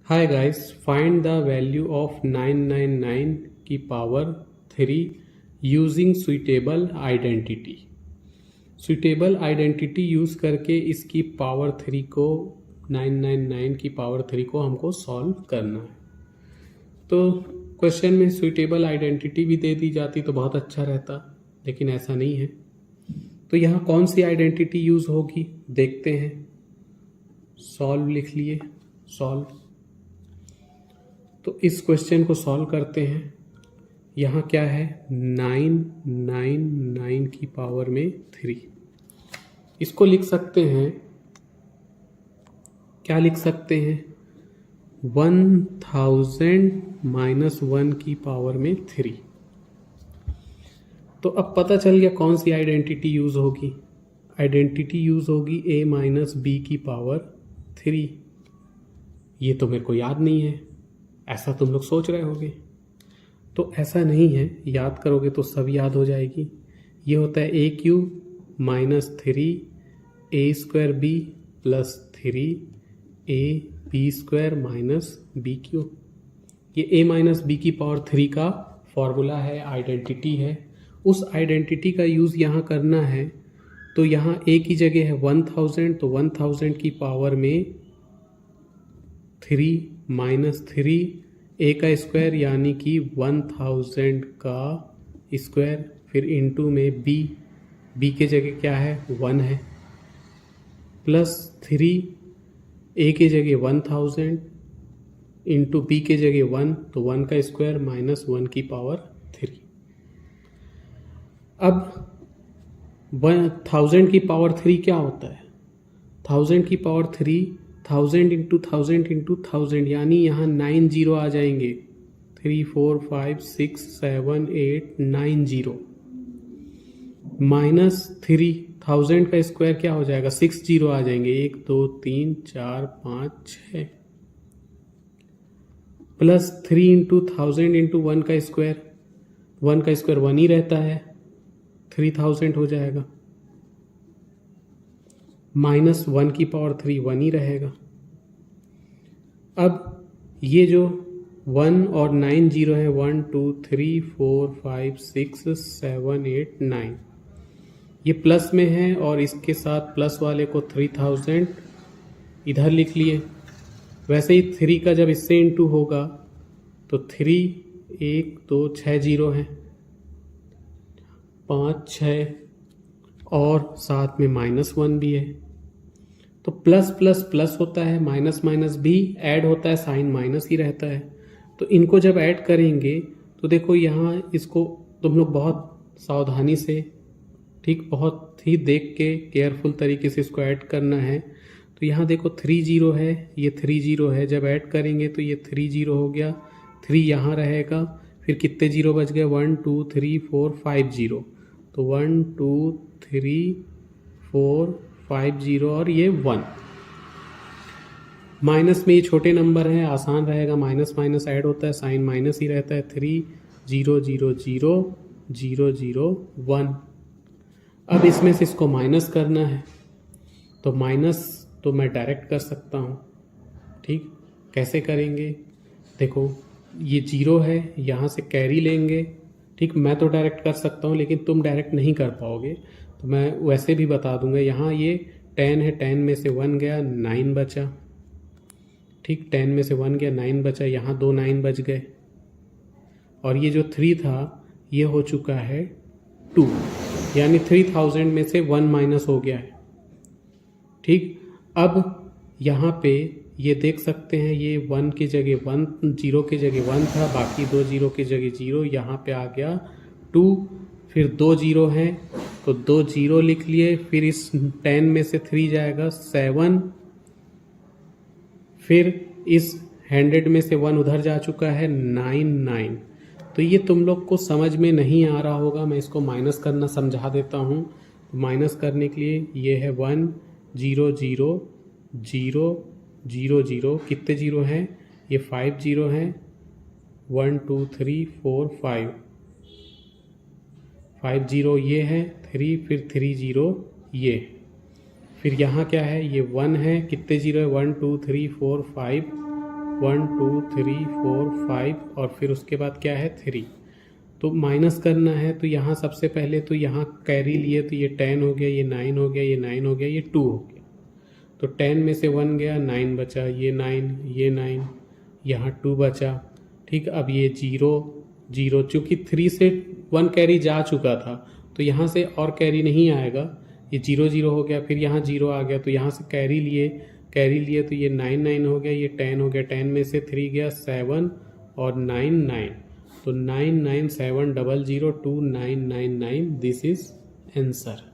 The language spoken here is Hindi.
Hi guys, find the value of 999 की power 3 using suitable identity. Suitable identity use करके इसकी पावर 3 को 999 की पावर 3 को हमको सॉल्व करना है। तो क्वेश्चन में सुइटेबल आइडेंटिटी भी दे दी जाती तो बहुत अच्छा रहता, लेकिन ऐसा नहीं है। तो यहाँ कौन सी आइडेंटिटी यूज होगी देखते हैं। सॉल्व लिख लिए, सॉल्व। तो इस क्वेश्चन को सॉल्व करते हैं। यहाँ क्या है, 999 की पावर में 3। इसको लिख सकते हैं, क्या लिख सकते हैं, 1000 माइनस 1 की पावर में 3। तो अब पता चल गया कौन सी आइडेंटिटी यूज होगी। आइडेंटिटी यूज होगी a माइनस बी की पावर 3। ये तो मेरे को याद नहीं है, ऐसा तुम लोग सोच रहे होगे। तो ऐसा नहीं है, याद करोगे तो सब याद हो जाएगी। ये होता है a cube minus 3 a square b plus 3 a b square minus B cube. ये a माइनस बी की पावर 3 का फॉर्मूला है, आइडेंटिटी है। उस आइडेंटिटी का यूज़ यहाँ करना है। तो यहाँ a की जगह है 1000, तो 1000 की पावर में 3 माइनस 3 a का स्क्वायर यानी कि 1000 का स्क्वायर, फिर इंटू में b के जगह क्या है 1 है, प्लस 3 a के जगह 1000 इंटू b के जगह 1, तो 1 का स्क्वायर माइनस 1 की पावर 3। अब 1000 की पावर 3 क्या होता है, 1000 की पावर 3 1000 इंटू 1000 इंटू 1000, यानी यहाँ 9 जीरो आ जाएंगे। 3 4 5 6 7 8 9 जीरो माइनस 3000 का स्क्वायर क्या हो जाएगा, 6 जीरो आ जाएंगे। 1 2 3 4 5 6 प्लस 3 इंटू 1000 इंटू 1 का स्क्वायर, 1 का स्क्वायर 1 ही रहता है, 3000 हो जाएगा। माइनस 1 की पावर 3 1 ही रहेगा। अब ये जो 1 और 9 जीरो है, 1 2 3 4 5 6 7 8 9, ये प्लस में है और इसके साथ प्लस वाले को 3000 इधर लिख लिए। वैसे ही 3 का जब इससे इंटू होगा तो 3 1 2 6 जीरो है, 5 6 और साथ में माइनस 1 भी है। तो प्लस प्लस प्लस होता है, माइनस माइनस भी ऐड होता है, साइन माइनस ही रहता है। तो इनको जब ऐड करेंगे तो देखो यहाँ इसको तुम लोग बहुत सावधानी से, ठीक, बहुत ही देख के केयरफुल तरीके से इसको ऐड करना है। तो यहाँ देखो 3 जीरो है, ये 3 जीरो है, जब ऐड करेंगे तो ये 3 जीरो हो गया, 3 यहाँ रहेगा, फिर कितने जीरो बच गए, 1 2 3 4 5 जीरो। तो 1 2 3 4 5 जीरो और ये 1। माइनस में ये छोटे नंबर हैं, आसान रहेगा, माइनस माइनस ऐड होता है, साइन माइनस ही रहता है। 3 0 0 0 0 0 1। अब इसमें से इसको माइनस करना है, तो माइनस तो मैं डायरेक्ट कर सकता हूँ, ठीक। कैसे करेंगे, देखो ये जीरो है, यहाँ से कैरी लेंगे, ठीक। मैं तो डायरेक्ट कर सकता हूँ, लेकिन तुम डायरेक्ट नहीं कर पाओगे, तो मैं वैसे भी बता दूंगा। यहाँ ये 10 है, 10 में से 1 गया, 9 बचा, ठीक। 10 में से 1 गया, 9 बचा, यहाँ 2 9 बच गए, और ये जो 3 था ये हो चुका है 2, यानी 3000 में से 1 माइनस हो गया है, ठीक। अब यहाँ पे ये देख सकते हैं, ये 1 की जगह 1, जीरो की जगह 1 था, बाकी 2 जीरो की जगह जीरो, यहाँ पे आ गया 2, फिर 2 जीरो हैं तो 2 जीरो लिख लिए, फिर इस 10 में से 3 जाएगा 7, फिर इस 100 में से 1 उधर जा चुका है 9। तो ये तुम लोग को समझ में नहीं आ रहा होगा, मैं इसको माइनस करना समझा देता हूँ। तो माइनस करने के लिए ये है 1 0 0 0 0 0, कितने जीरो हैं, ये 5 जीरो हैं, 1 2 3 4 5 जीरो ये है, 3 फिर 3 जीरो ये, फिर यहाँ क्या है, ये 1 है, कितने जीरो है, 1 2 3 4 5 1 2 3 4 5 और फिर उसके बाद क्या है 3। तो माइनस करना है तो यहाँ सबसे पहले तो यहाँ कैरी लिए तो ये 10 हो गया, ये 9 हो गया, ये 9 हो गया, ये 2 हो गया। तो 10 में से 1 गया, 9 बचा, ये 9, ये 9, यहाँ 2 बचा। ठीक, अब ये 0 0, चूँकि 3 से 1 कैरी जा चुका था तो यहाँ से और कैरी नहीं आएगा, ये 0 0 हो गया, फिर यहाँ 0 आ गया तो यहाँ से कैरी लिए तो ये 9 9 हो गया, ये 10 हो गया, 10 में से 3 गया 7 और 9 9, तो 9 9 7 0 0 2 9 9 9, दिस इज आंसर।